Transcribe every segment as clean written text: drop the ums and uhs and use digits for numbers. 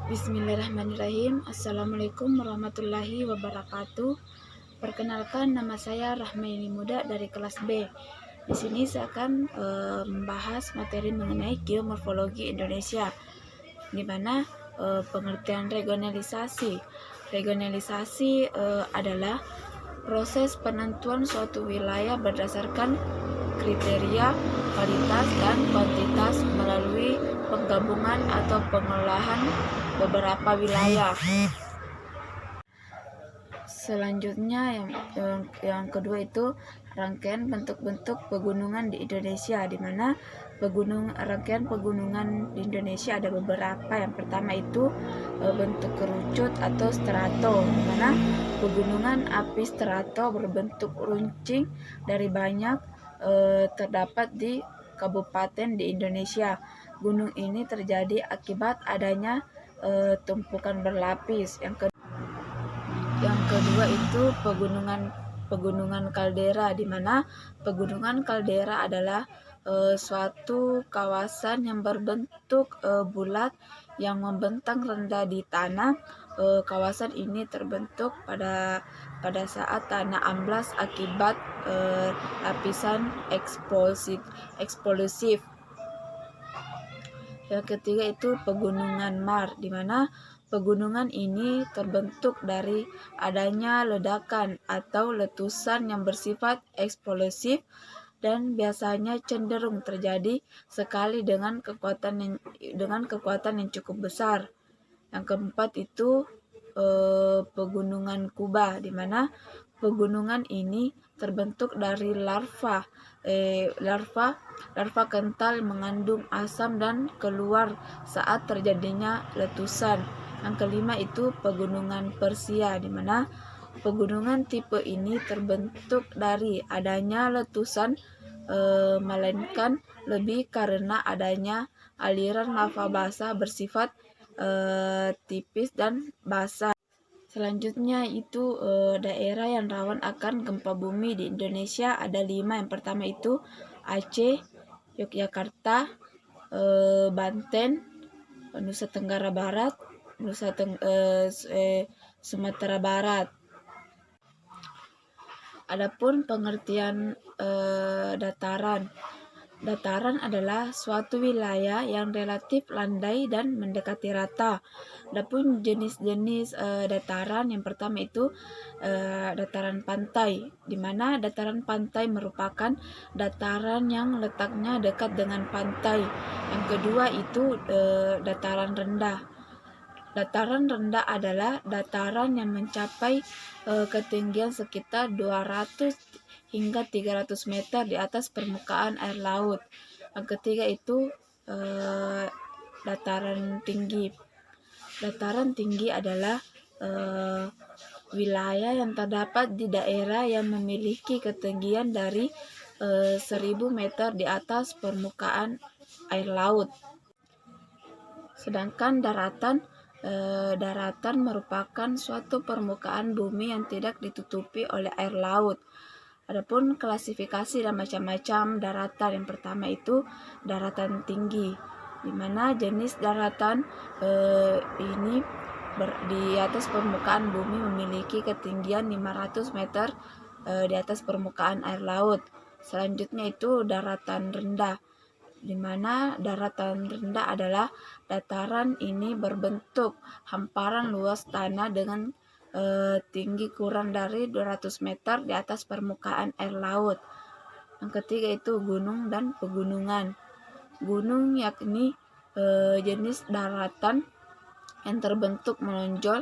Bismillahirrahmanirrahim. Assalamualaikum warahmatullahi wabarakatuh. Perkenalkan, nama saya Rahmaini Muda dari kelas B. Di sini saya akan membahas materi mengenai geomorfologi Indonesia, di mana pengertian regionalisasi. Regionalisasi adalah proses penentuan suatu wilayah berdasarkan kriteria kualitas dan kuantitas melalui penggabungan atau pengolahan beberapa wilayah. Selanjutnya yang kedua itu rangkaian bentuk-bentuk pegunungan di Indonesia, di mana rangkaian pegunungan di Indonesia ada beberapa. Yang pertama itu bentuk kerucut atau strato, di mana pegunungan api strato berbentuk runcing dari banyak terdapat di kabupaten di Indonesia. Gunung ini terjadi akibat adanya tumpukan berlapis. Yang kedua itu pegunungan kaldera, di mana pegunungan kaldera adalah suatu kawasan yang berbentuk bulat yang membentang rendah di tanah. Kawasan ini terbentuk pada saat tanah amblas akibat lapisan eksplosif. Yang ketiga itu pegunungan Mar, di mana pegunungan ini terbentuk dari adanya ledakan atau letusan yang bersifat eksplosif dan biasanya cenderung terjadi sekali dengan kekuatan yang cukup besar. Yang keempat itu pegunungan Kuba, di mana pegunungan ini terbentuk dari larva kental mengandung asam dan keluar saat terjadinya letusan. Yang kelima itu pegunungan Persia, di mana pegunungan tipe ini terbentuk dari adanya letusan melainkan lebih karena adanya aliran lava basah bersifat tipis dan basah. Selanjutnya itu daerah yang rawan akan gempa bumi di Indonesia ada 5. Yang pertama itu Aceh, Yogyakarta, Banten, Nusa Tenggara Barat, Sumatera Barat. Adapun pengertian dataran. Dataran adalah suatu wilayah yang relatif landai dan mendekati rata. Adapun jenis-jenis dataran, yang pertama itu dataran pantai, di mana dataran pantai merupakan dataran yang letaknya dekat dengan pantai. Yang kedua itu dataran rendah. Dataran rendah adalah dataran yang mencapai ketinggian sekitar 200 hingga 300 meter di atas permukaan air laut. Yang ketiga itu dataran tinggi. Dataran tinggi adalah wilayah yang terdapat di daerah yang memiliki ketinggian dari 1000 meter di atas permukaan air laut. Sedangkan daratan merupakan suatu permukaan bumi yang tidak ditutupi oleh air laut. Adapun klasifikasi dan macam-macam daratan, yang pertama itu daratan tinggi, di mana jenis daratan ini di atas permukaan bumi memiliki ketinggian 500 meter di atas permukaan air laut. Selanjutnya itu daratan rendah, di mana daratan rendah adalah dataran ini berbentuk hamparan luas tanah dengan tinggi kurang dari 200 meter di atas permukaan air laut. Yang ketiga itu gunung dan pegunungan. Gunung yakni jenis daratan yang terbentuk menonjol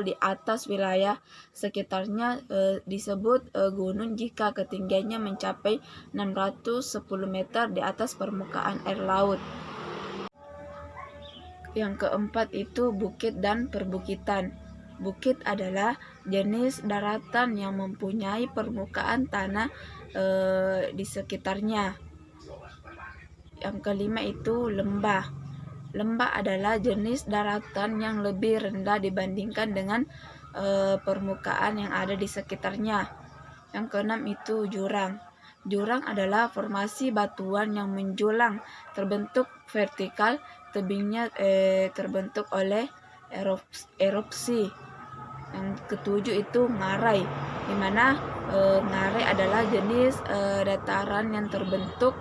di atas wilayah sekitarnya disebut gunung jika ketinggiannya mencapai 610 meter di atas permukaan air laut. Yang keempat itu bukit dan perbukitan. Bukit adalah jenis daratan yang mempunyai permukaan tanah di sekitarnya. Yang kelima itu lembah. Lembah adalah jenis daratan yang lebih rendah dibandingkan dengan permukaan yang ada di sekitarnya. Yang keenam itu jurang. Jurang adalah formasi batuan yang menjulang terbentuk vertikal, tebingnya terbentuk oleh erupsi. Yang ketujuh itu ngarai, di mana ngarai adalah jenis dataran yang berbentuk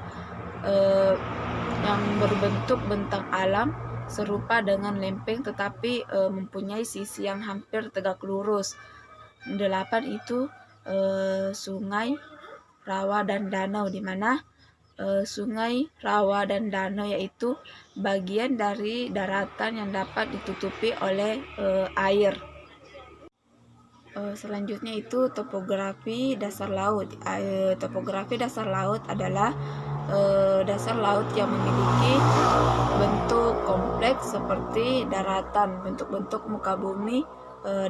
bentang alam serupa dengan lempeng tetapi mempunyai sisi yang hampir tegak lurus. 8 itu sungai, rawa, dan danau, di mana sungai, rawa, dan danau yaitu bagian dari daratan yang dapat ditutupi oleh air. Selanjutnya itu topografi dasar laut. Topografi dasar laut adalah dasar laut yang memiliki bentuk kompleks seperti daratan. Bentuk-bentuk muka bumi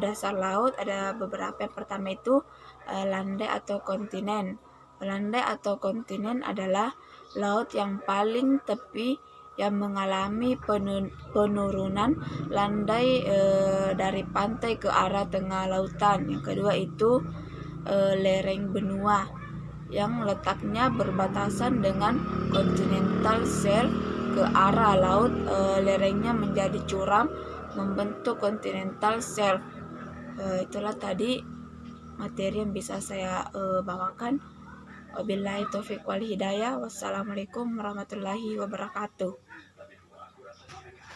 dasar laut ada beberapa. Yang pertama itu landai atau kontinen. Landai atau kontinen adalah laut yang paling tepi yang mengalami penurunan landai dari pantai ke arah tengah lautan. Yang kedua itu lereng benua yang letaknya berbatasan dengan continental shelf ke arah laut. Lerengnya menjadi curam membentuk continental shelf. Itulah tadi materi yang bisa saya bawakan. Wabillahi taufiq wal hidayah. Wassalamualaikum warahmatullahi wabarakatuh.